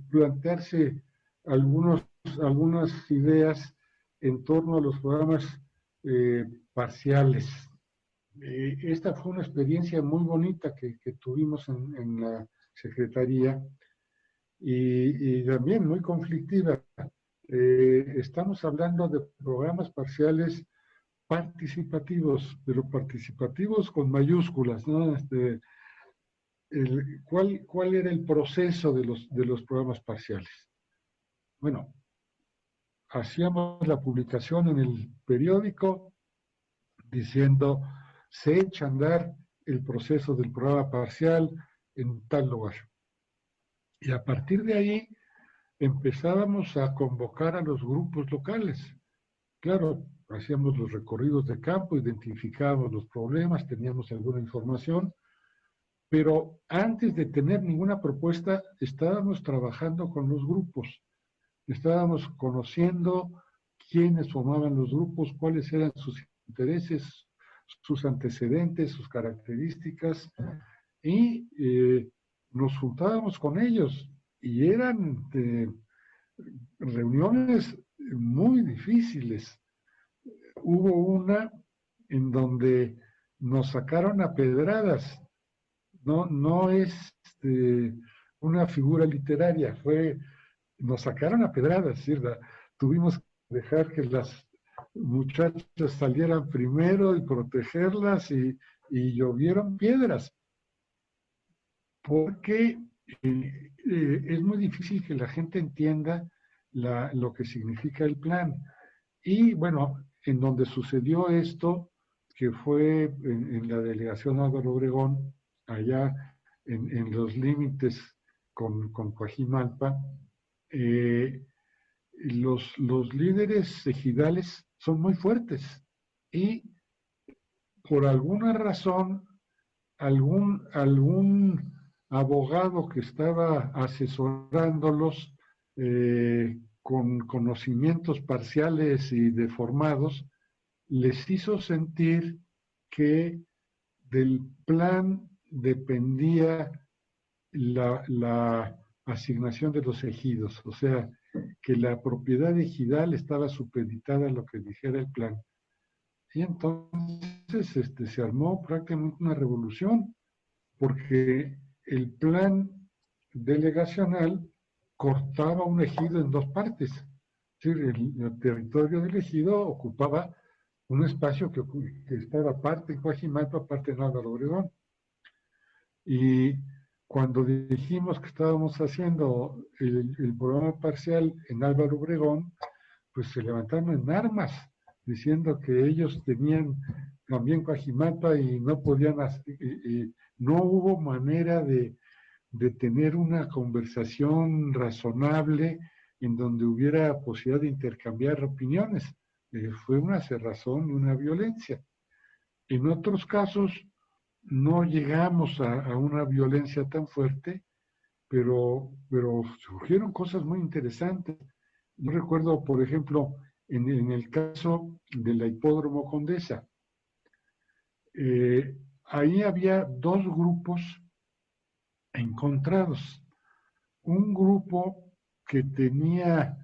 plantearse algunas ideas en torno a los programas parciales. Esta fue una experiencia muy bonita que tuvimos en la Secretaría y también muy conflictiva. Estamos hablando de programas parciales participativos, pero participativos con mayúsculas, ¿no? ¿Cuál era el proceso de los programas parciales? Bueno, hacíamos la publicación en el periódico diciendo se echa a andar el proceso del programa parcial en tal lugar. Y a partir de ahí empezábamos a convocar a los grupos locales. Claro, hacíamos los recorridos de campo, identificábamos los problemas, teníamos alguna información, pero antes de tener ninguna propuesta, estábamos trabajando con los grupos, estábamos conociendo quiénes formaban los grupos, cuáles eran sus intereses, sus antecedentes, sus características, y nos juntábamos con ellos, y eran reuniones muy difíciles. Hubo una en donde nos sacaron a pedradas. No es una figura literaria, nos sacaron a pedradas, ¿cierto? Tuvimos que dejar que las muchachas salieran primero y protegerlas y llovieron piedras, porque es muy difícil que la gente entienda lo que significa el plan. Y bueno, en donde sucedió esto, que fue en la delegación Álvaro Obregón, allá en los límites con Coajimalpa, los líderes ejidales son muy fuertes y por alguna razón algún abogado que estaba asesorándolos con conocimientos parciales y deformados les hizo sentir que del plan dependía la asignación de los ejidos, o sea, que la propiedad ejidal estaba supeditada a lo que dijera el plan. Y entonces se armó prácticamente una revolución, porque el plan delegacional cortaba un ejido en dos partes. Es decir, el territorio del ejido ocupaba un espacio que estaba parte en Coajimalpa, parte en Álvaro Obregón. Y cuando dijimos que estábamos haciendo el programa parcial en Álvaro Obregón, pues se levantaron en armas, diciendo que ellos tenían también Coajimalpa y no podían, y no hubo manera de tener una conversación razonable en donde hubiera posibilidad de intercambiar opiniones. Fue una cerrazón y una violencia. En otros casos no llegamos a una violencia tan fuerte, pero surgieron cosas muy interesantes. Yo recuerdo, por ejemplo, en el caso de la Hipódromo Condesa, ahí había dos grupos encontrados. Un grupo que tenía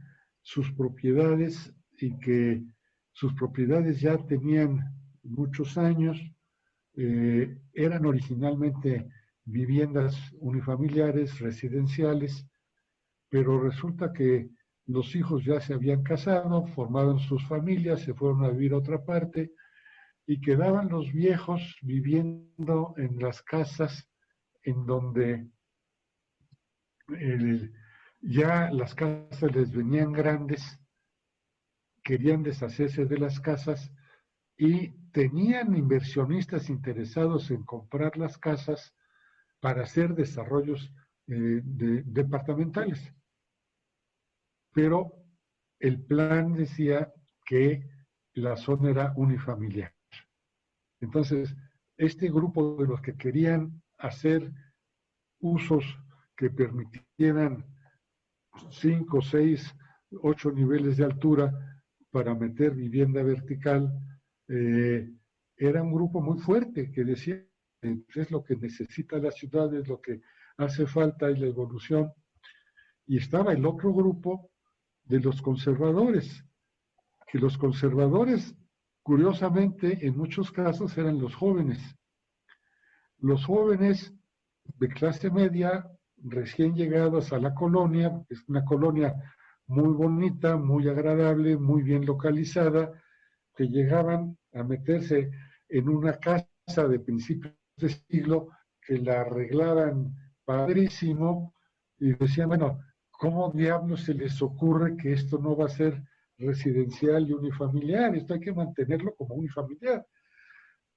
sus propiedades y que sus propiedades ya tenían muchos años, eran originalmente viviendas unifamiliares, residenciales, pero resulta que los hijos ya se habían casado, formaron sus familias, se fueron a vivir a otra parte y quedaban los viejos viviendo en las casas en donde ya las casas les venían grandes, querían deshacerse de las casas y tenían inversionistas interesados en comprar las casas para hacer desarrollos departamentales. Pero el plan decía que la zona era unifamiliar. Entonces, este grupo de los que querían hacer usos que permitieran 5, 6, 8 niveles de altura para meter vivienda vertical, era un grupo muy fuerte que decía es lo que necesita la ciudad, es lo que hace falta y la evolución. Y estaba el otro grupo de los conservadores, que los conservadores, curiosamente, en muchos casos eran los jóvenes. Los jóvenes de clase media, recién llegados a la colonia, es una colonia muy bonita, muy agradable, muy bien localizada, que llegaban a meterse en una casa de principios de siglo, que la arreglaban padrísimo, y decían, bueno, ¿cómo diablos se les ocurre que esto no va a ser residencial y unifamiliar? Esto hay que mantenerlo como unifamiliar.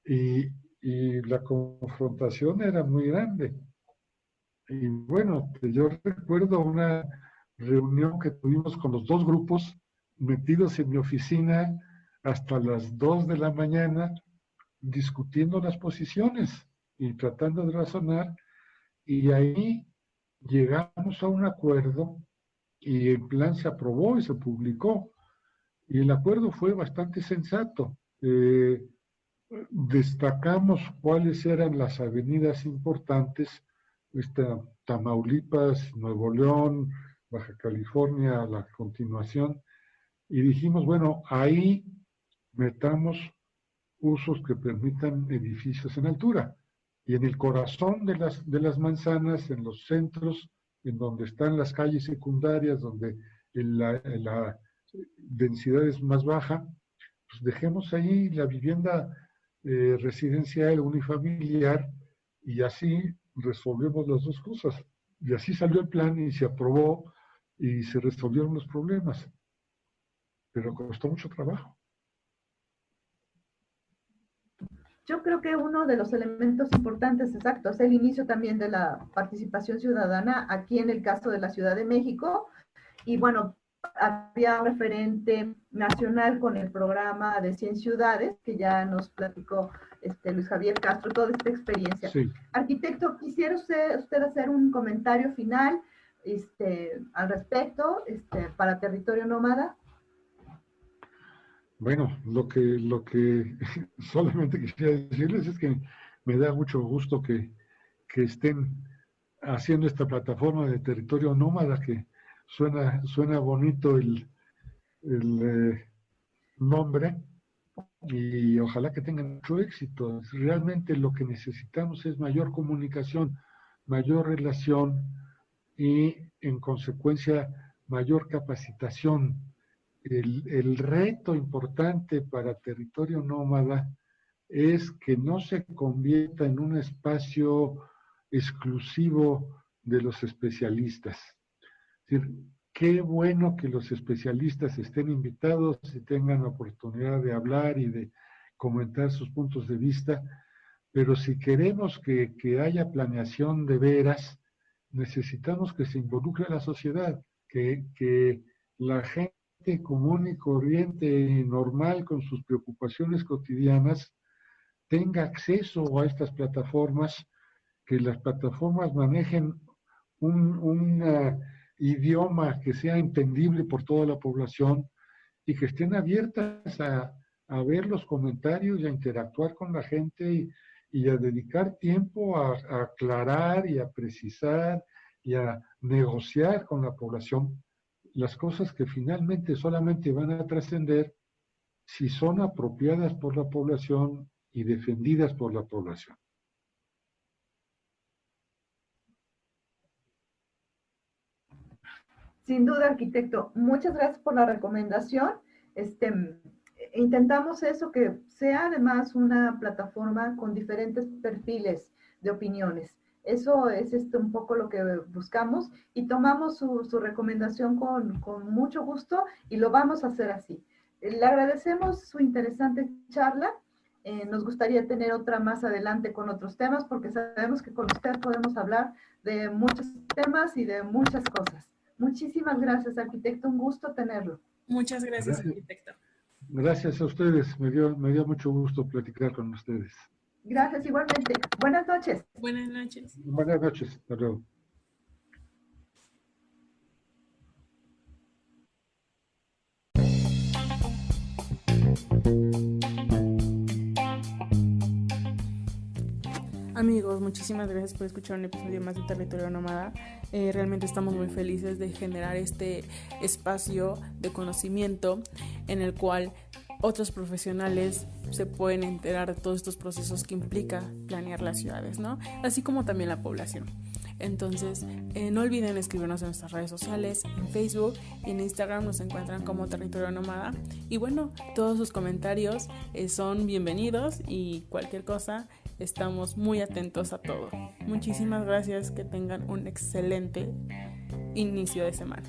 Y la confrontación era muy grande. Y bueno, yo recuerdo una reunión que tuvimos con los dos grupos metidos en mi oficina hasta las 2 de la mañana discutiendo las posiciones y tratando de razonar, y ahí llegamos a un acuerdo y el plan se aprobó y se publicó. Y el acuerdo fue bastante sensato. Destacamos cuáles eran las avenidas importantes, Tamaulipas, Nuevo León, Baja California, a la continuación, y dijimos, bueno, ahí metamos usos que permitan edificios en altura. Y en el corazón de las manzanas, en los centros, en donde están las calles secundarias, donde la densidad es más baja, pues dejemos ahí la vivienda residencial unifamiliar y así resolvemos las dos cosas. Y así salió el plan y se aprobó y se resolvieron los problemas. Pero costó mucho trabajo. Yo creo que uno de los elementos importantes, exacto, es el inicio también de la participación ciudadana aquí en el caso de la Ciudad de México. Y bueno, había un referente nacional con el programa de 100 ciudades, que ya nos platicó Luis Javier Castro, toda esta experiencia. Sí. Arquitecto, ¿quisiera usted hacer un comentario final al respecto para Territorio Nómada? Bueno, lo que solamente quisiera decirles es que me da mucho gusto que estén haciendo esta plataforma de Territorio Nómada, que suena bonito el nombre, y ojalá que tengan mucho éxito. Realmente lo que necesitamos es mayor comunicación, mayor relación, y en consecuencia mayor capacitación. El reto importante para territorio nómada es que no se convierta en un espacio exclusivo de los especialistas. Es decir, qué bueno que los especialistas estén invitados y tengan la oportunidad de hablar y de comentar sus puntos de vista, pero si queremos que haya planeación de veras, necesitamos que se involucre a la sociedad, que la gente común y corriente y normal con sus preocupaciones cotidianas tenga acceso a estas plataformas, que las plataformas manejen un idioma que sea entendible por toda la población y que estén abiertas a ver los comentarios y a interactuar con la gente y a dedicar tiempo a aclarar y a precisar y a negociar con la población las cosas que finalmente solamente van a trascender si son apropiadas por la población y defendidas por la población. Sin duda, arquitecto, muchas gracias por la recomendación. Intentamos eso, que sea además una plataforma con diferentes perfiles de opiniones. Eso es un poco lo que buscamos y tomamos su recomendación con mucho gusto y lo vamos a hacer así. Le agradecemos su interesante charla. Nos gustaría tener otra más adelante con otros temas porque sabemos que con usted podemos hablar de muchos temas y de muchas cosas. Muchísimas gracias, arquitecto. Un gusto tenerlo. Muchas gracias, arquitecto. Gracias a ustedes. Me dio mucho gusto platicar con ustedes. Gracias, igualmente. Buenas noches. Buenas noches. Buenas noches. Hasta luego. Amigos, muchísimas gracias por escuchar un episodio más de Territorio Nómada. Realmente estamos muy felices de generar este espacio de conocimiento en el cual otros profesionales se pueden enterar de todos estos procesos que implica planear las ciudades, ¿no? Así como también la población. Entonces, no olviden escribirnos en nuestras redes sociales, en Facebook y en Instagram nos encuentran como Territorio Nómada. Y bueno, todos sus comentarios son bienvenidos y cualquier cosa, estamos muy atentos a todo. Muchísimas gracias, que tengan un excelente inicio de semana.